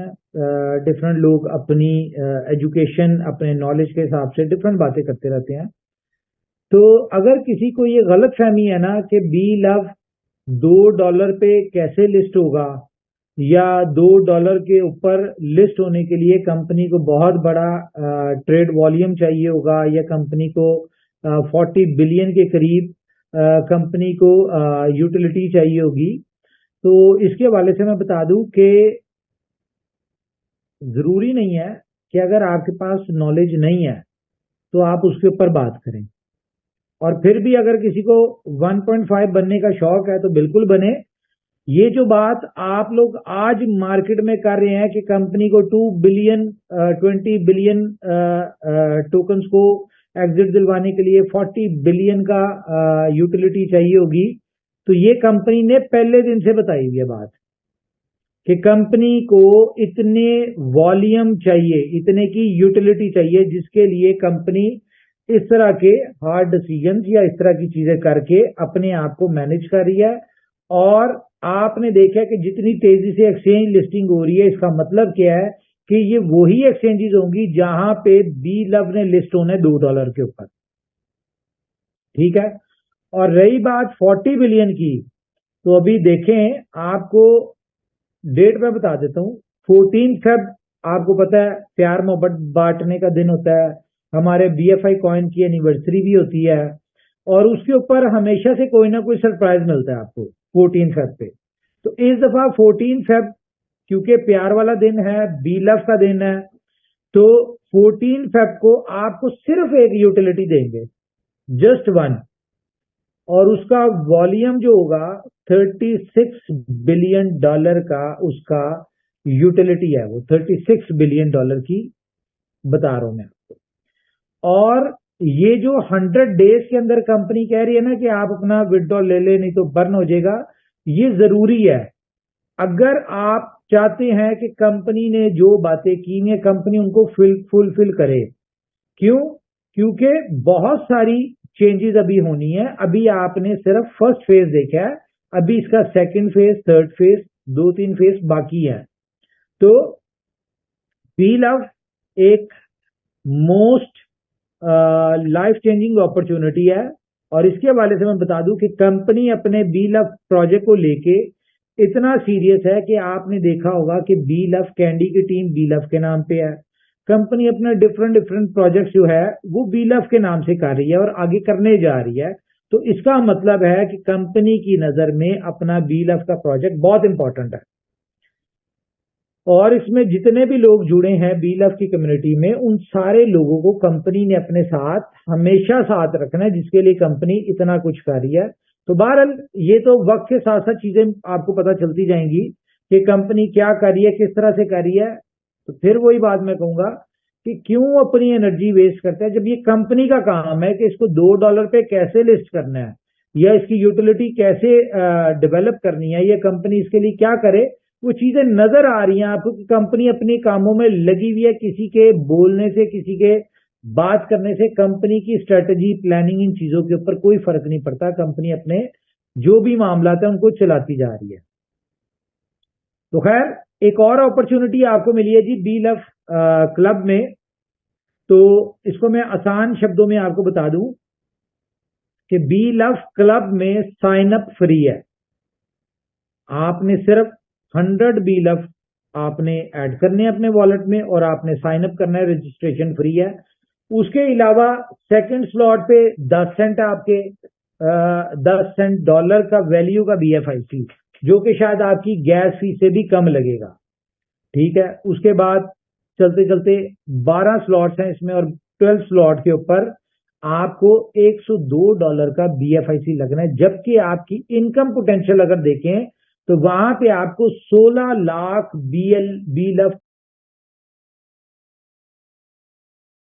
हैं, डिफरेंट लोग अपनी एजुकेशन अपने नॉलेज के हिसाब से डिफरेंट बातें करते रहते हैं। तो अगर किसी को ये गलत फहमी है ना कि बी लव $2 पे कैसे लिस्ट होगा या $2 के ऊपर लिस्ट होने के लिए कंपनी को बहुत बड़ा ट्रेड वॉल्यूम चाहिए होगा या कंपनी को 40 बिलियन के करीब कंपनी को यूटिलिटी चाहिए होगी, तो इसके हवाले से मैं बता दूं कि जरूरी नहीं है कि अगर आपके पास नॉलेज नहीं है तो आप उसके ऊपर बात करें। और फिर भी अगर किसी को 1.5 बनने का शौक है तो बिल्कुल बने। ये जो बात आप लोग आज मार्केट में कर रहे हैं कि कंपनी को 2 बिलियन 20 बिलियन टोकन्स को एग्जिट दिलवाने के लिए 40 बिलियन का यूटिलिटी चाहिए होगी, तो ये कंपनी ने पहले दिन से बताई हुई है बात कि कंपनी को इतने वॉल्यूम चाहिए, इतने की यूटिलिटी चाहिए, जिसके लिए कंपनी इस तरह के हार्ड डिसीजंस या इस तरह की चीजें करके अपने आप को मैनेज कर रही है। और आपने देखा कि जितनी तेजी से एक्सचेंज लिस्टिंग हो रही है, इसका मतलब क्या है कि ये वही एक्सचेंजेस होंगी जहां पे बी लव ने लिस्ट होना है $2 के ऊपर, ठीक है। और रही बात 40 बिलियन की, तो अभी देखें, आपको डेट में बता देता हूँ। 14 फेब आपको पता है प्यार मोहब्बत बांटने का दिन होता है, हमारे BFI कॉइन की एनिवर्सरी भी होती है, और उसके ऊपर हमेशा से कोई ना कोई सरप्राइज मिलता है आपको 14 फेब पे। तो इस दफा 14 फेब क्योंकि प्यार वाला दिन है, बी लव का दिन है, तो 14 फेब को आपको सिर्फ एक यूटिलिटी देंगे, जस्ट वन, और उसका वॉल्यूम जो होगा $36 बिलियन का उसका यूटिलिटी है, वो $36 बिलियन की बता रहा हूं मैं आपको। और ये जो 100 डेज के अंदर कंपनी कह रही है ना कि आप अपना विड्रॉल ले ले नहीं तो बर्न हो जाएगा, ये जरूरी है। अगर आप चाहते हैं कि कंपनी ने जो बातें की हैं कंपनी उनको फुलफिल करे। क्यों? क्योंकि बहुत सारी चेंजेस अभी होनी है। अभी आपने सिर्फ फर्स्ट फेज देखा है, अभी इसका second phase, third phase, 2-3 phase बाकी है। तो बी लव एक मोस्ट लाइफ चेंजिंग अपॉर्चुनिटी है। और इसके हवाले से मैं बता दूं कि कंपनी अपने बी लव प्रोजेक्ट को लेके इतना सीरियस है कि आपने देखा होगा कि बी लव कैंडी की टीम बी लव के नाम पे है। कंपनी अपना डिफरेंट प्रोजेक्ट जो है वो बी लव के नाम से कर रही है और आगे करने जा रही है। तो इसका मतलब है कि कंपनी की नजर में अपना बी लव का प्रोजेक्ट बहुत इंपॉर्टेंट है। और इसमें जितने भी लोग जुड़े हैं बी लव की कम्युनिटी में, उन सारे लोगों को कंपनी ने अपने साथ हमेशा साथ रखना है, जिसके लिए कंपनी इतना कुछ कर रही है। तो बहरहाल ये तो वक्त के साथ साथ चीजें आपको पता चलती जाएंगी कि कंपनी क्या कर रही है, किस तरह से कर रही है। तो फिर वही बात मैं कहूंगा कि क्यों अपनी एनर्जी वेस्ट करता है, जब ये कंपनी का काम है कि इसको $2 पे कैसे लिस्ट करना है या इसकी यूटिलिटी कैसे डेवलप करनी है, ये कंपनी इसके लिए क्या करे, वो चीजें नजर आ रही हैं आपको कि कंपनी अपने कामों में लगी हुई है। किसी के बोलने से, किसी के बात करने से कंपनी की स्ट्रेटजी, प्लानिंग, इन चीजों के ऊपर कोई फर्क नहीं पड़ता। कंपनी अपने जो भी मामला है उनको चलाती जा रही है। तो खैर, एक और अपॉर्चुनिटी आपको मिली है जी बी लव क्लब में। तो इसको मैं आसान शब्दों में आपको बता दूं कि बी लव क्लब में साइन अप फ्री है। आपने सिर्फ 100 बी लव आपने ऐड करने अपने वॉलेट में और आपने साइन अप करना है, रजिस्ट्रेशन फ्री है। उसके अलावा सेकंड स्लॉट पे 10 सेंट आपके 10 सेंट डॉलर का वैल्यू का BFI फी, जो कि शायद आपकी गैस फी से भी कम लगेगा, ठीक है। उसके बाद चलते चलते 12 स्लॉट्स हैं इसमें और 12 स्लॉट के ऊपर आपको $102 का BFIC लगना है। जबकि आपकी इनकम पोटेंशियल अगर देखें तो वहां पे आपको 16 लाख बी लव